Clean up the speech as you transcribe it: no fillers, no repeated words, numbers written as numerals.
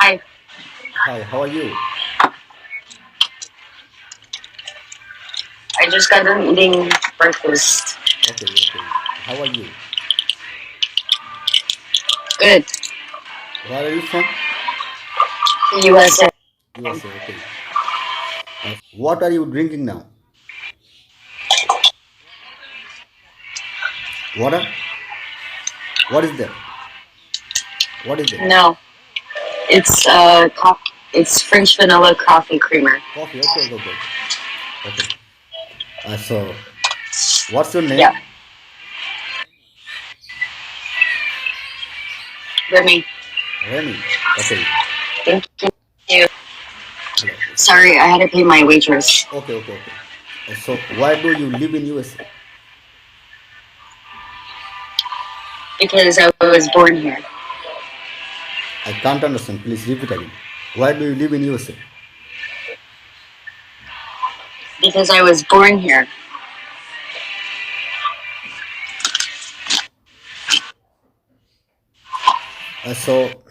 Hi. Hi, how are you? I just got done eating breakfast. Okay, okay. How are you? Good. Where are you from? USA. USA, okay. What are you drinking now? Water? What is that? What is it? No, it's it's French vanilla coffee creamer. Coffee, okay, okay, okay, okay. Okay. So, what's your Yeah, name? Remy. Remy. Okay. Thank you. Hello. So, Sorry, I had to pay my waitress okay, okay, okay. So, why do you live in USA? because I was born here. I can't understand. Please repeat again. Why do you live in USA? Because I was born here. So,